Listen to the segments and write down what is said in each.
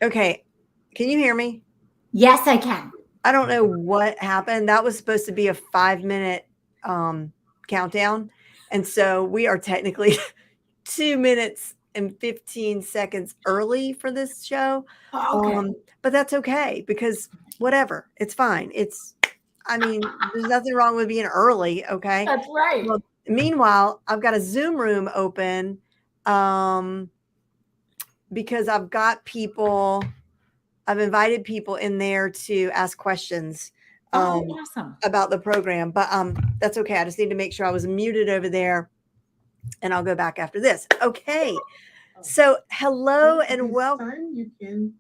Okay. Can you hear me? Yes, I can. I don't know what happened. That was supposed to be a 5-minute countdown. And so we are technically 2 minutes and 15 seconds early for this show. Oh, okay. But that's okay because whatever, it's fine. I mean, there's nothing wrong with being early. Okay. That's right. Well, meanwhile, I've got a Zoom room open because I've invited people in there to ask questions awesome. about the program, but that's okay. I just need to make sure I was muted over there, and I'll go back after this. Okay. So hello and welcome. You can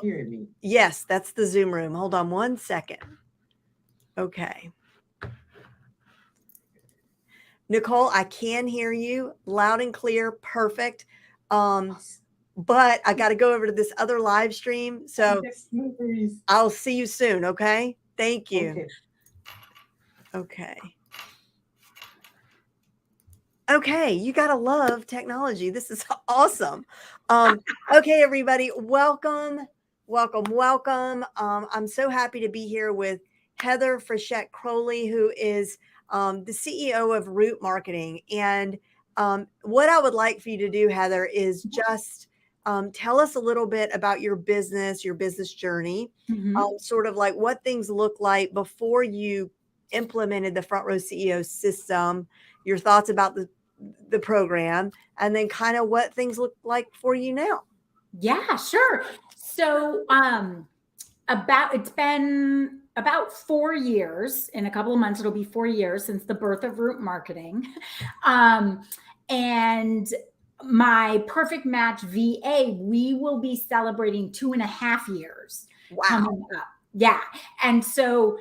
hear me. Yes, that's the Zoom room. Hold on one second. Okay. Nicole, I can hear you loud and clear. Perfect. But I got to go over to this other live stream. So I'll see you soon. Okay. Thank you. Okay. Okay. You got to love technology. This is awesome. Okay, everybody. Welcome. I'm so happy to be here with Heather Frechette-Crowley, who is the CEO of Root Marketing. And what I would like for you to do, Heather, is just tell us a little bit about your business journey, sort of like what things look like before you implemented the Front Row CEO system, your thoughts about the program, and then kind of what things look like for you now. Yeah, sure. So it's been about 4 years. In a couple of months, it'll be 4 years since the birth of Root Marketing. And my Perfect Match VA, we will be celebrating 2.5 years. Wow. Coming up. Yeah. And so,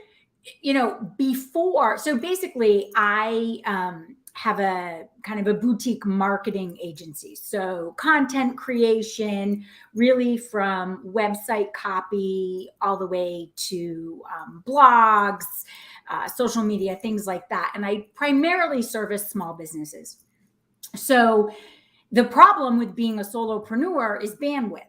so basically I have a kind of a boutique marketing agency. So content creation, really from website copy all the way to blogs, social media, things like that. And I primarily service small businesses. So the problem with being a solopreneur is bandwidth.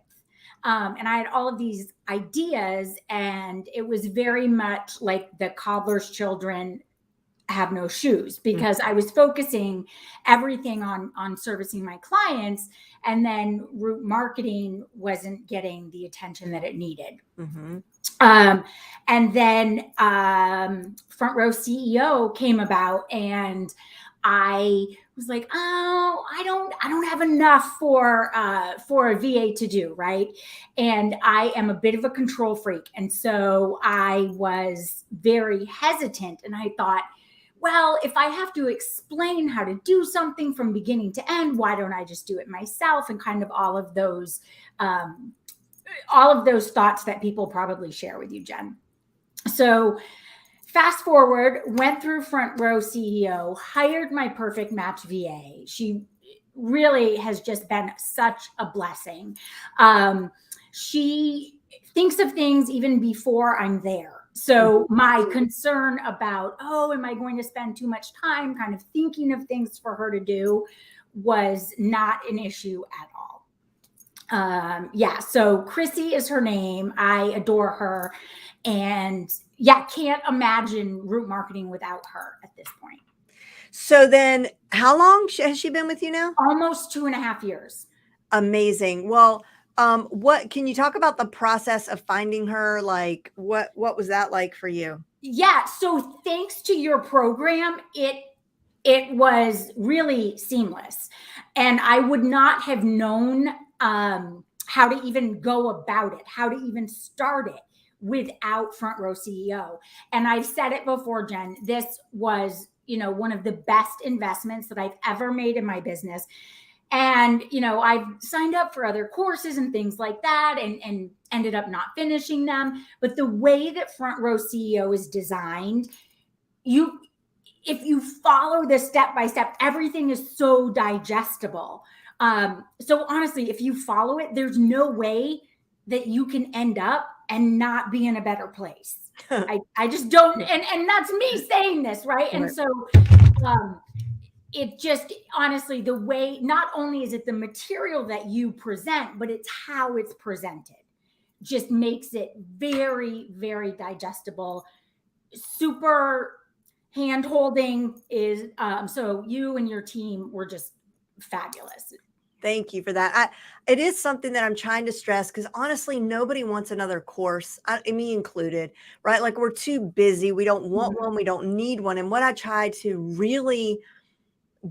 And I had all of these ideas, and it was very much like the cobbler's children have no shoes, because I was focusing everything on servicing my clients, and then Root Marketing wasn't getting the attention that it needed. And then Front Row CEO came about, and I was like, oh, I don't have enough for a VA to do, right? And I am a bit of a control freak. And so I was very hesitant. And I thought, well, if I have to explain how to do something from beginning to end, why don't I just do it myself? And kind of all of those thoughts that people probably share with you, Jen. So fast forward, went through Front Row CEO, hired my perfect match VA. She really has just been such a blessing. She thinks of things even before I'm there. So my concern about, oh, am I going to spend too much time kind of thinking of things for her to do was not an issue at all. So Chrissy is her name. I adore her. And can't imagine Root Marketing without her at this point. So then how long has she been with you now? Almost 2.5 years. Amazing. Well, what can you talk about the process of finding her? Like what was that like for you? Yeah. So thanks to your program, it was really seamless. And I would not have known how to even go about it, how to even start it without Front Row CEO. And I've said it before, Jen, this was, one of the best investments that I've ever made in my business. And, I've signed up for other courses and things like that and ended up not finishing them. But the way that Front Row CEO is designed, if you follow this step by step, everything is so digestible. So honestly, if you follow it, there's no way that you can end up and not be in a better place. I just don't. And that's me saying this, right? And so it just, honestly, the way, not only is it the material that you present, but it's how it's presented just makes it very, very digestible. Super hand holding is, so you and your team were just fabulous. Thank you for that. It is something that I'm trying to stress because honestly, nobody wants another course, me included, right? Like we're too busy. We don't want one. We don't need one. And what I try to really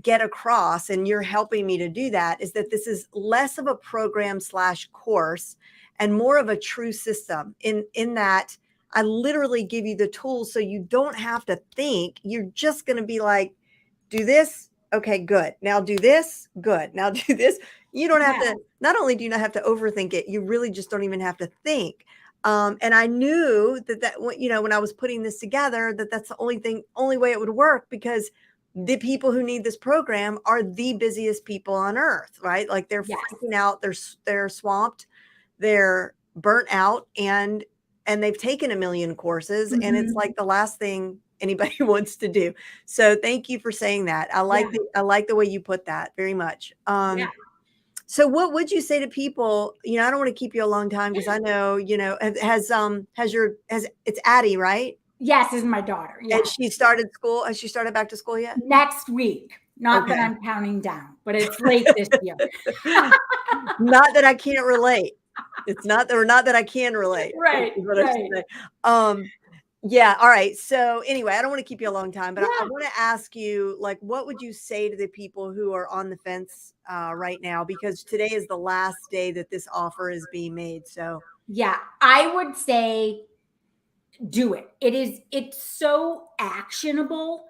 get across, and you're helping me to do that, is that this is less of a program / course and more of a true system in that I literally give you the tools so you don't have to think. You're just going to be like, do this. Okay, good. Now do this. Good. Now do this. You don't have to, not only do you not have to overthink it, you really just don't even have to think. And I knew that, when I was putting this together, that's the only way it would work, because the people who need this program are the busiest people on earth, right? Like they're freaking out. They're swamped. They're burnt out, and they've taken a million courses, and it's like the last thing anybody wants to do. So thank you for saying that. I like the way you put that very much. So what would you say to people? I don't want to keep you a long time because I know, it's Addie, right? Yes, is my daughter. Yeah. And she started school. Has she started back to school yet? Next week. Not that I'm counting down, but it's late this year. Not that I can't relate. It's not that I can relate. Right. Yeah. All right. So anyway, I don't want to keep you a long time, but I want to ask you, like, what would you say to the people who are on the fence right now? Because today is the last day that this offer is being made. So I would say do it. It's so actionable.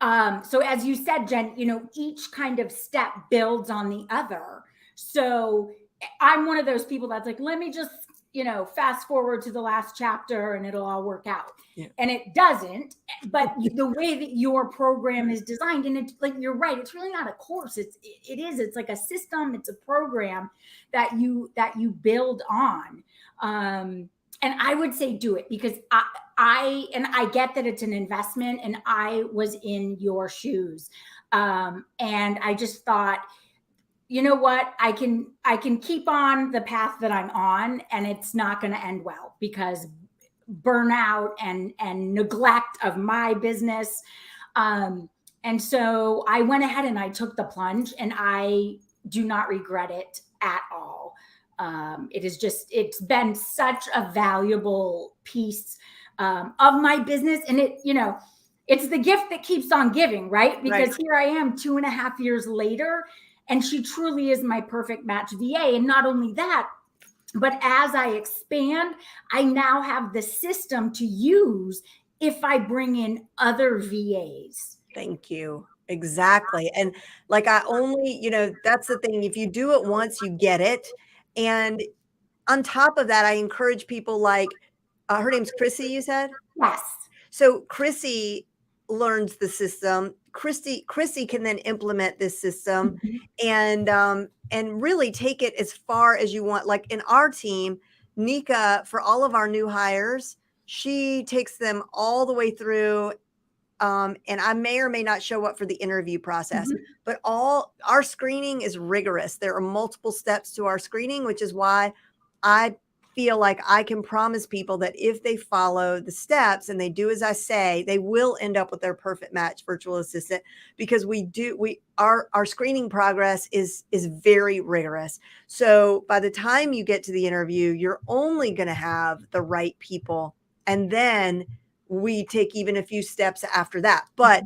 So as you said, Jen, each kind of step builds on the other. So I'm one of those people that's like, let me just, fast forward to the last chapter and it'll all work out. Yeah. And it doesn't, but the way that your program is designed, and it's like, you're right, it's really not a course. It's like a system. It's a program that you build on. And I would say do it, because I get that it's an investment, and I was in your shoes. And I just thought, you know what, I can keep on the path that I'm on, and it's not going to end well, because burnout and neglect of my business. And so I went ahead and I took the plunge, and I do not regret it at all. It's been such a valuable piece of my business. And it's the gift that keeps on giving, right? Because Right. here I am 2.5 years later, and she truly is my perfect match VA. And not only that, but as I expand, I now have the system to use if I bring in other VAs. Thank you. Exactly. And like I only, that's the thing. If you do it once, you get it. And on top of that, I encourage people like her name's Chrissy, you said? Yes. So Chrissy learns the system. Chrissy can then implement this system and really take it as far as you want. Like in our team, Nika, for all of our new hires, she takes them all the way through. And I may or may not show up for the interview process, but all our screening is rigorous. There are multiple steps to our screening, which is why I feel like I can promise people that if they follow the steps and they do as I say, they will end up with their perfect match virtual assistant, because our screening progress is very rigorous. So by the time you get to the interview, you're only going to have the right people, and then we take even a few steps after that. But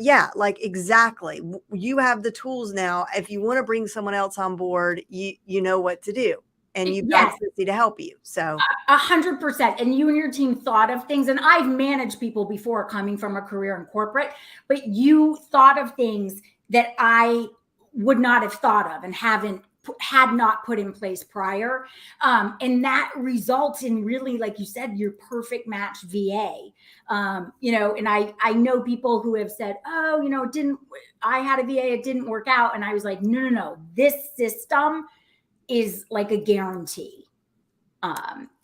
yeah, like exactly. You have the tools now. If you want to bring someone else on board, you know what to do. And you've got Chrissy to help you. So 100%. And you and your team thought of things. And I've managed people before coming from a career in corporate, but you thought of things that I would not have thought of and had not put in place prior. And that results in really, like you said, your perfect match VA. And I know people who have said, oh, I had a VA, it didn't work out. And I was like, no, this system is like a guarantee.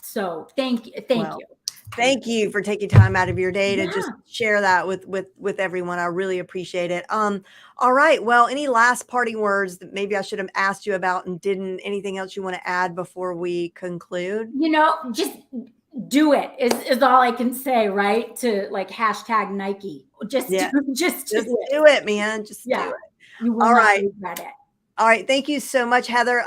So thank you. Thank you for taking time out of your day to just share that with everyone. I really appreciate it. All right. Well, any last parting words that maybe I should have asked you about and didn't? Anything else you want to add before we conclude? Just do it is all I can say, right? To like hashtag Nike. Just do it, man. Just do it. You will not regret it. All right. Thank you so much, Heather.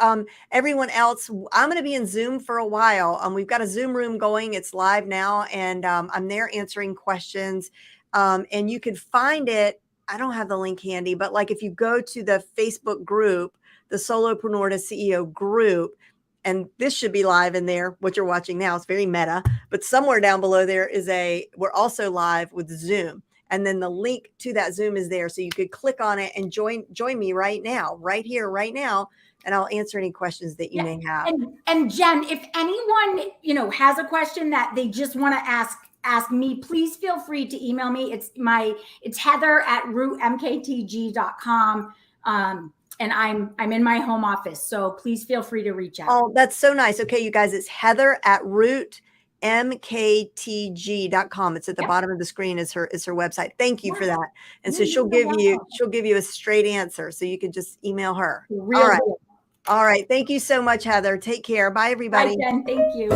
Everyone else, I'm going to be in Zoom for a while. We've got a Zoom room going. It's live now, and I'm there answering questions. And you can find it. I don't have the link handy, but like if you go to the Facebook group, the Solopreneur to CEO group, and this should be live in there, what you're watching now. It's very meta, but somewhere down below there we're also live with Zoom. And then the link to that Zoom is there. So you could click on it and join me right now, right here, right now. And I'll answer any questions that you may have. And Jen, if anyone, has a question that they just want to ask me, please feel free to email me. It's heather@rootmktg.com. And I'm in my home office. So please feel free to reach out. Oh, that's so nice. Okay, you guys, it's heather@rootmktg.com. It's at the bottom of the screen is her website. Thank you for that. And so she'll give you a straight answer. So you can just email her. All right. Thank you so much, Heather. Take care. Bye, everybody. Bye, Jen. Thank you.